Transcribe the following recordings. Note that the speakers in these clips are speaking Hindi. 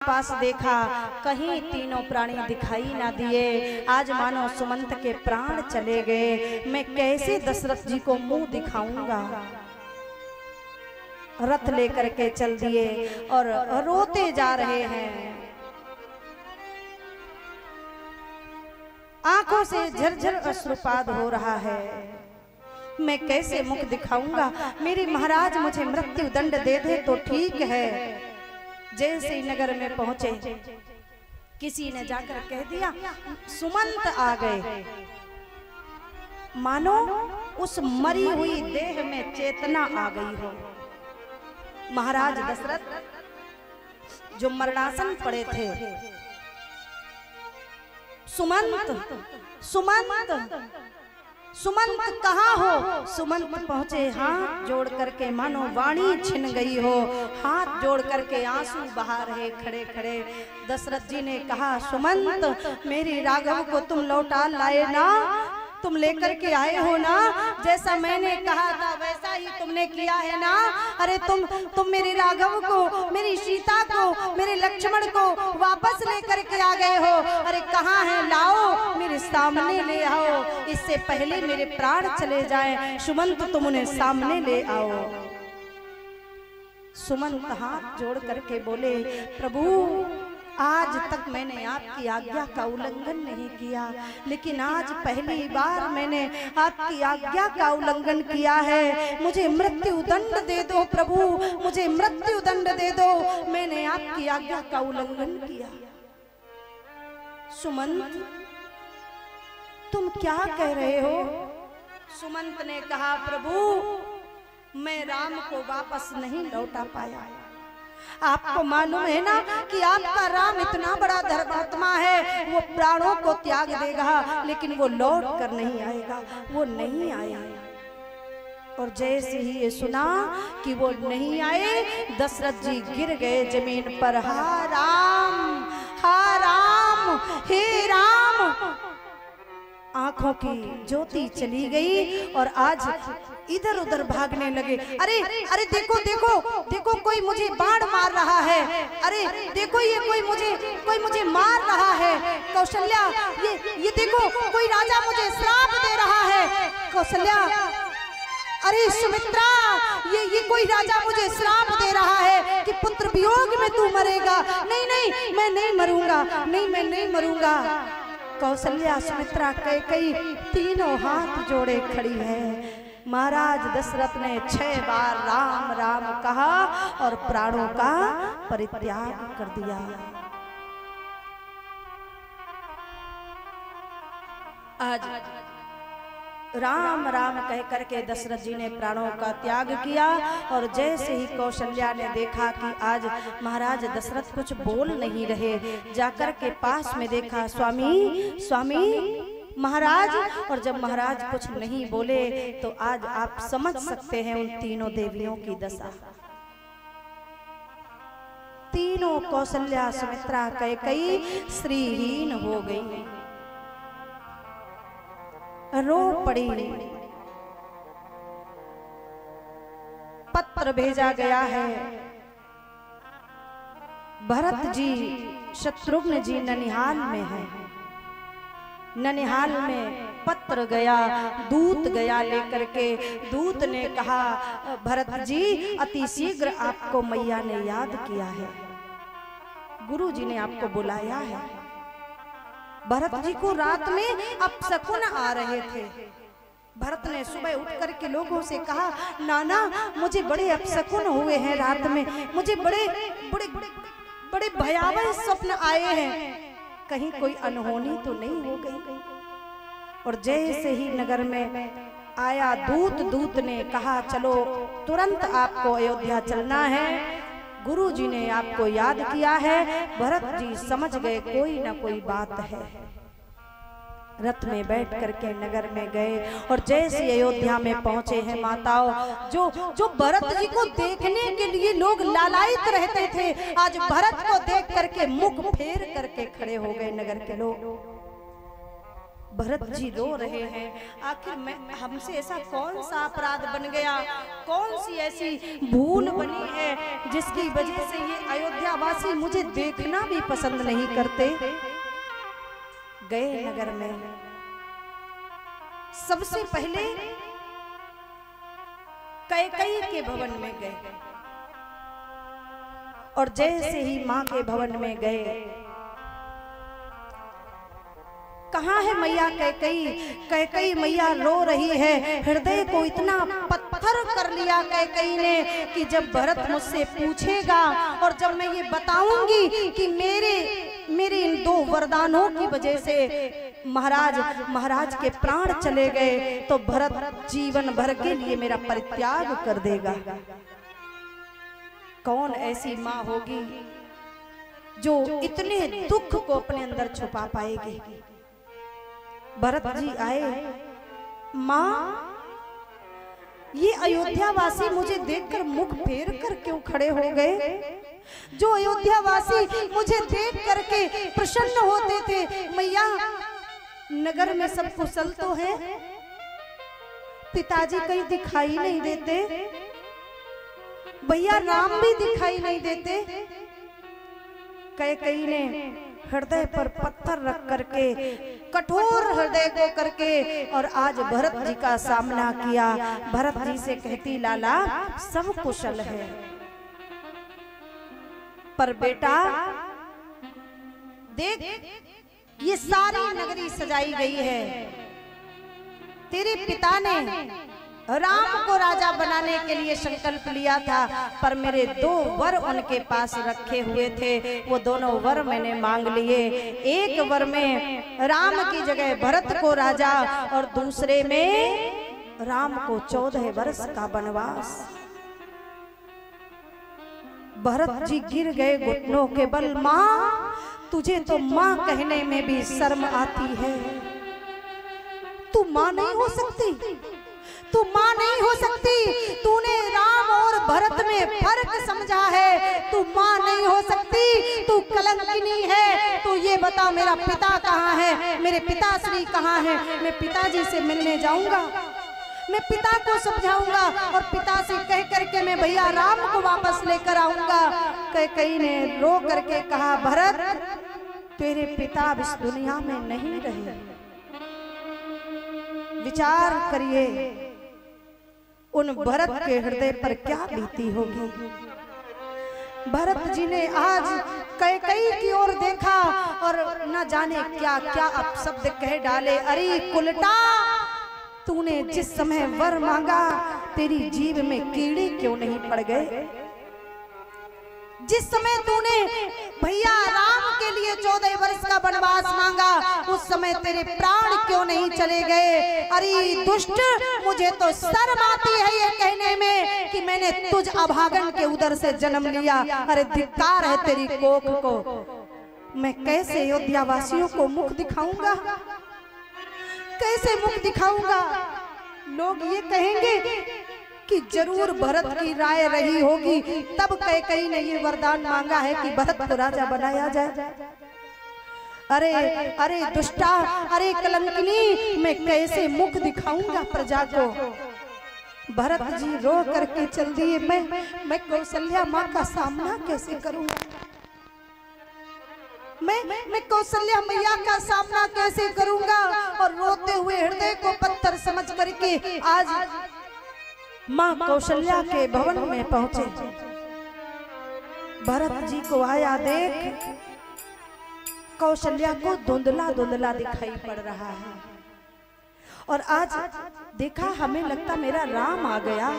आसपास देखा, कहीं तीनों प्राणी दिखाई ना दिए। आज मानो सुमंत के प्राण चले गए। मैं कैसे दशरथ जी को मुंह दिखाऊंगा। रथ लेकर के चल दिए और रोते जा रहे हैं। आंखों से झरझर अश्रुपात हो रहा है। मैं कैसे मुख दिखाऊंगा। मेरे महाराज मुझे मृत्यु दंड दे दे तो ठीक है। जैसे ही नगर में पहुंचे, किसी ने जाकर कह दिया सुमंत आ गए। मानो उस मरी हुई देह में चेतना आ गई हो। महाराज दशरथ जो मरणासन पड़े थे, सुमंत सुमंत सुमंत कहाँ हो। सुमंत पहुंचे, हाथ जोड़ करके मानो वाणी छिन गई हो। हाथ जोड़ करके आंसू बहा रहे खड़े खड़े। दशरथ जी ने कहा सुमंत, मेरी राघव को तुम लौटा लाए ना, तुम लेकर के आए हो ना। जैसा मैंने कहा था वैसा ही तुमने किया है ना। अरे तुम मेरे राघव को, मेरी सीता को, मेरे लक्ष्मण को वापस लेकर के आ गए हो। अरे कहाँ है, लाओ मेरे सामने ले आओ। इससे पहले मेरे प्राण चले जाएं। सुमंत तुम उन्हें सामने ले आओ। सुमंत हाथ जोड़ करके बोले प्रभु, आज तक मैंने आपकी आज्ञा का उल्लंघन नहीं किया, लेकिन आज पहली बार मैंने आपकी आज्ञा का उल्लंघन किया है। मुझे मृत्यु दंड दे दो प्रभु, मुझे मृत्यु दंड दे दो। मैंने आपकी आज्ञा का उल्लंघन किया। सुमंत, तुम क्या कह रहे हो। सुमंत ने कहा प्रभु, मैं राम को वापस नहीं लौटा पाया। आपको मालूम है ना कि आपका राम इतना बड़ा धर्मात्मा है, वो प्राणों को त्याग देगा लेकिन वो लौट कर नहीं आएगा। वो नहीं आया। और जैसे ही ये सुना कि वो नहीं आए, दशरथ जी गिर गए जमीन पर। हा राम, हा राम, हे राम। आंखों की ज्योति चली गई और आज इधर उधर भागने लगे। अरे अरे देखो देखो देखो, कोई मुझे बाण मार रहा है। अरे देखो ये कोई मुझे मार रहा है। कौशल्या, ये देखो, कोई राजा मुझे श्राप दे रहा है। कौशल्या, अरे सुमित्रा, ये कोई राजा मुझे श्राप दे रहा है कि पुत्र वियोग में तू मरेगा। नहीं नहीं, मैं नहीं मरूंगा, नहीं मैं नहीं मरूंगा। कौशल्या, सुमित्रा, कैकेयी तीनों हाथ जोड़े खड़ी है। महाराज दशरथ ने 6 बार राम राम कहा और प्राणों का परित्याग कर दिया। आज राम राम कह करके दशरथ जी ने प्राणों का त्याग किया। और जैसे ही कौशल्या ने देखा कि आज महाराज दशरथ कुछ बोल नहीं रहे, जाकर के पास में देखा, स्वामी स्वामी महाराज। और जब महाराज कुछ नहीं बोले तो आज आप समझ सकते हैं उन तीनों देवियों की दशा। तीनों कौशल्या, सुमित्रा, कैकेयी श्रीहीन हो गई, रो पड़ी। पत्र भेजा गया है, भरत जी, शत्रुघ्न जी ननिहाल में है। ननिहाल में पत्र गया, दूत गया लेकर के। दूत ने कहा भरत जी, अति शीघ्र आपको मैया ने याद किया है, गुरु जी ने आपको बुलाया है। भरत जी को रात में अपशकुन आ रहे थे। भरत ने सुबह उठ करके लोगों से कहा, नाना मुझे बड़े अपशकुन हुए हैं रात में, मुझे बड़े बड़े बड़े भयावह स्वप्न आए हैं, कहीं कोई अनहोनी तो नहीं हो गई। और जैसे ही नगर में आया दूत ने कहा चलो तुरंत आपको अयोध्या चलना है, गुरु जी ने आपको याद किया है। भरत जी समझ गए कोई ना कोई बात है। रथ में बैठ करके नगर में गए और जैसे अयोध्या में पहुंचे हैं माताओं, जो भरत जी को देखने के लिए लोग लालायित रहते थे, आज भरत को देख करके मुख फेर करके खड़े हो गए नगर के लोग। भरत जी रो रहे हैं, आखिर मैं हमसे ऐसा कौन सा अपराध बन गया, कौन सी ऐसी भूल बनी है जिसकी वजह से ये अयोध्यावासी मुझे देखना भी पसंद नहीं करते। गए नगर में, सबसे पहले कैकेयी के भवन में गए और जैसे ही मां के भवन में गए, कहाँ है मैया कैकेयी? कैकेयी मैया रो रही है। हृदय को इतना पत्थर कर लिया कैकेयी ने कि जब भरत मुझसे पूछेगा और जब मैं ये बताऊंगी कि मेरे इन 2 वरदानों की वजह से महाराज के प्राण चले गए, तो भरत जीवन भर के लिए मेरा परित्याग कर देगा। कौन ऐसी माँ होगी जो इतने दुख को अपने अंदर छुपा पाएगी? भरत जी आए, माँ ये अयोध्यावासी मुझे देखकर मुख फेर कर क्यों खड़े हो गए? जो अयोध्यावासी मुझे देख करके प्रसन्न होते थे, मैया नगर में सब कुशल तो है, पिताजी कहीं दिखाई नहीं देते, भैया राम भी दिखाई नहीं देते। कैकेयी ने हृदय पर पत्थर रख करके, कठोर हृदय को करके और आज भरत जी का सामना किया। भरत जी से कहती, लाला सब कुशल है, पर बेटा देख ये सारी नगरी सजाई गई है, तेरे पिता ने राम को राजा बनाने के लिए संकल्प लिया था, पर मेरे 2 वर उनके पास रखे हुए थे, वो दोनों वर मैंने मांग लिए। एक वर में राम की जगह भरत को राजा और दूसरे में राम को 14 वर्ष का वनवास। भरत जी गिर गए घुटनों के बल। माँ तुझे तो माँ कहने में भी शर्म आती है, तू माँ नहीं हो सकती, तू माँ नहीं हो सकती, तूने राम और भरत में फर्क समझा है, तू माँ नहीं हो सकती, तू कलंकिनी है। तू ये बता मेरा पिता कहाँ है, मेरे पिताश्री कहाँ है? मैं पिताजी से मिलने जाऊंगा, मैं पिता को समझाऊंगा और पिता से कह करके मैं भैया राम को वापस लेकर आऊंगा। कैकेयी ने रो करके कहा, भरत तेरे पिता इस दुनिया में नहीं रहे, विचार करिए उन भरत के हृदय पर क्या बीती होगी। भरत जी ने आज कैकेयी की ओर देखा और न जाने क्या क्या अपशब्द कह डाले। अरे कुलटा, तूने जिस समय वर मांगा तेरी जीभ में कीड़े क्यों नहीं पड़ गए? जिस समय तूने भैया राम के लिए 14 वर्ष का वनवास मांगा, उस समय तेरे प्राण क्यों नहीं चले गए? अरे दुष्ट, मुझे तो शर्म आती है ये कहने में कि मैंने तुझ अभागन के उदर से जन्म लिया। अरे धिक्कार है तेरी कोख को। मैं कैसे अयोध्यावासियों को मुख दिखाऊंगा, कैसे मुख दिखाऊंगा? लोग ये कहेंगे कि जरूर भरत की राय रही होगी, तब कैकेयी ने ये वरदान मांगा है कि भरत को राजा बनाया जाए। अरे अरे दुष्टा, अरे कलंकिनी, मैं कैसे मुख दिखाऊंगा प्रजा को? भरत जी रो करके चल दिए। मैं कौशल्या माँ का सामना कैसे करूंगा? मैं कौशल्या मैया का सामना कैसे करूंगा? और रोते हुए हृदय को पत्थर समझ करके आज माँ कौशल्या के भवन में पहुंचे। भरत जी को आया देख कौशल्या को धुंधला धुंधला दिखाई पड़ रहा है और आज देखा हमें लगता मेरा राम आ गया।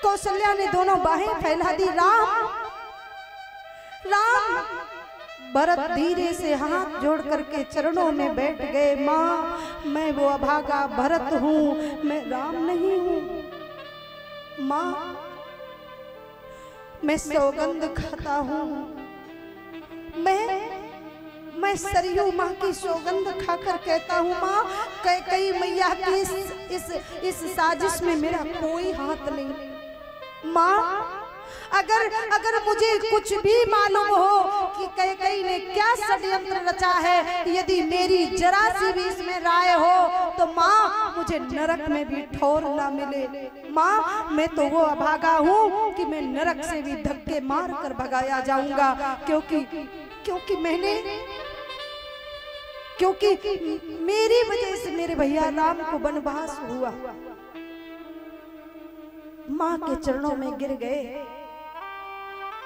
कौशल्या ने दोनों बाहें फैला दी, राम राम। भरत धीरे से हाथ जोड़ करके चरणों में बैठ गए। माँ मैं वो अभागा भरत हूँ, मैं राम नहीं हूँ। माँ मैं सौगंध खाता हूँ, मैं सरयू माँ की सौगंध खाकर कहता हूँ माँ कैकेयी मैया की इस साजिश में मेरा कोई हाथ नहीं। माँ अगर मुझे कुछ भी मालूम हो कि कैकेयी ने क्या षड्यंत्र रचा है, यदि मेरी जरा सी भी इसमें राय हो तो माँ मुझे नरक में भी ठौर ना मिले। माँ मैं तो वो अभागा हूँ कि मैं नरक से भी धक्के मार कर भगाया जाऊंगा, क्योंकि मेरी वजह से मेरे भैया राम को वनवास हुआ। माँ के चरणों में गिर गए।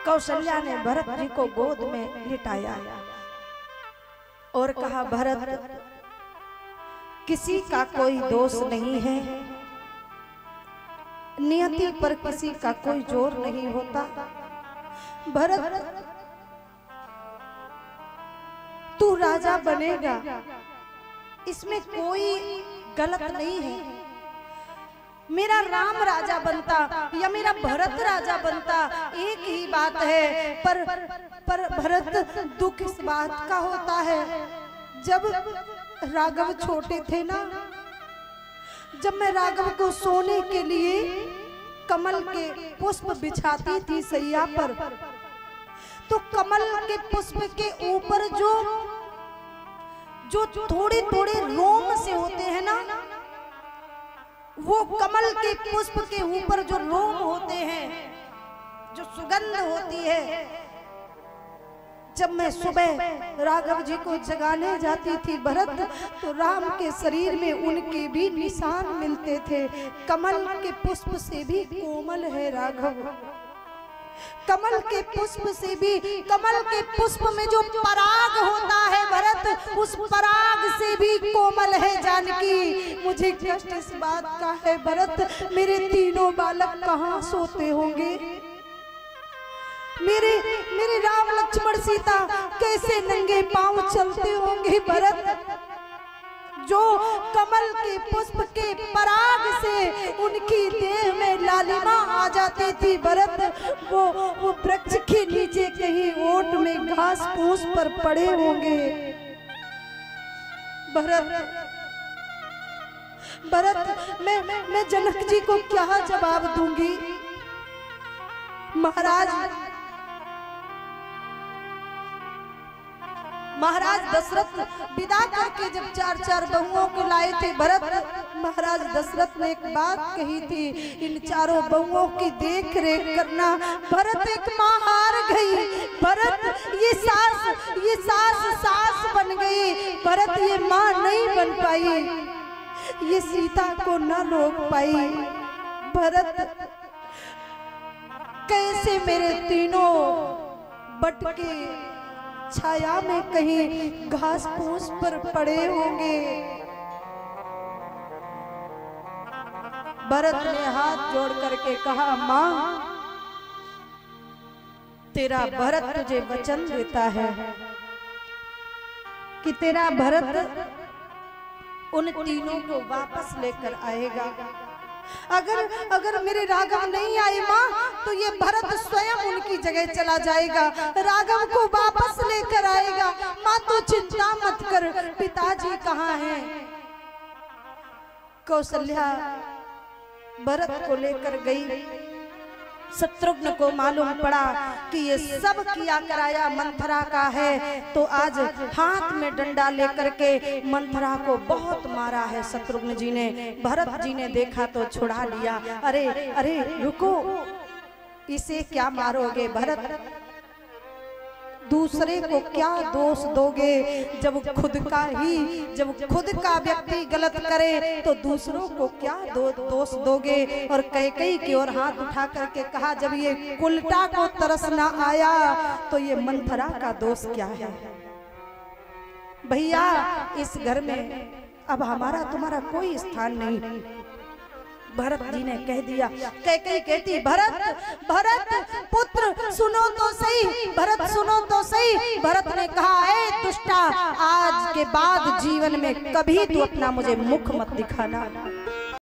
कौशल्या ने भरत जी को गोद में लिटाया और कहा, भरत किसी का कोई दोष नहीं है, नियति पर किसी का कोई जोर नहीं होता। भरत तू राजा बनेगा, इसमें कोई गलत नहीं है। मेरा राम राजा बनता या मेरा भरत राजा बनता, एक ही बात है। पर भरत दुख इस बात का होता है, जब राघव छोटे थे ना, जब मैं राघव को सोने के लिए कमल के पुष्प बिछाती थी सैया पर, तो कमल के पुष्प के ऊपर जो थोड़े थोड़े रोम से होते हैं ना, वो कमल के पुष्प के ऊपर जो रोम होते हैं, जो सुगंध होती है, जब मैं सुबह राघव जी को जगाने जाती थी भरत, तो राम के शरीर में उनके भी निशान मिलते थे। कमल के पुष्प से भी कोमल है राघव, कमल के पुष्प से भी, कमल के पुष्प में जो पराग होता है भरत, उस पराग से भी कोमल है जानकी। मुझे कष्ट इस बात का है भरत, मेरे तीनों बालक कहाँ सोते होंगे, मेरे राम लक्ष्मण सीता कैसे नंगे पांव चलते होंगे भरत। जो कमल के पुष्प के पराग से उनकी देह में लालिमा आ जाती थी भरत, वो वृक्ष के नीचे कहीं ओट में घास फूस पर पड़े होंगे। भरत मैं जनक जी को क्या जवाब दूंगी। महाराज दशरथ विदा करके जब 4 बहुओं को लाए थे भरत, महाराज दशरथ ने एक बात कही थी, इन 4 बहुओं की देख रेख करना। भरत एक माँ हार गई, भरत ये सास बन गई, भरत ये माँ नहीं बन पाई, ये सीता को न रोक पाई। भरत कैसे मेरे तीनों बटके छाया में कहीं घास फूस पर पड़े होंगे। भरत ने हाथ जोड़ करके कहा, माँ तेरा भरत तुझे वचन देता है कि तेरा भरत उन तीनों को वापस लेकर आएगा। अगर मेरे राघव नहीं आए माँ, तो ये भरत स्वयं उनकी जगह चला जाएगा, राघव को वापस लेकर आएगा। माँ तू चिंता मत कर, पिताजी कहाँ हैं। कौशल्या भरत को लेकर गई। शत्रुघ्न को मालूम पड़ा कि ये सब किया कराया मंथरा का है, तो आज हाथ में डंडा लेकर के मंथरा को बहुत मारा है शत्रुघ्न जी ने। भरत जी ने देखा तो छुड़ा लिया। अरे रुको, इसे क्या मारोगे भरत, दूसरे को क्या दोष दोगे। जब खुद का व्यक्ति गलत करे तो दूसरों को क्या दोष दोगे। और कैकेयी की ओर हाथ उठा करके कहा, जब ये उल्टा को तरस ना आया तो ये मंथरा का दोष क्या है। भैया इस घर में अब हमारा तुम्हारा कोई स्थान नहीं। भरत जी ने कह दिया। कैकेयी कहती, भरत पुत्र सुनो तो सही, भरत सुनो तो सही। भरत ने कहा, ए दुष्टा, आज के बाद जीवन में कभी तू अपना मुझे मुख मत दिखाना।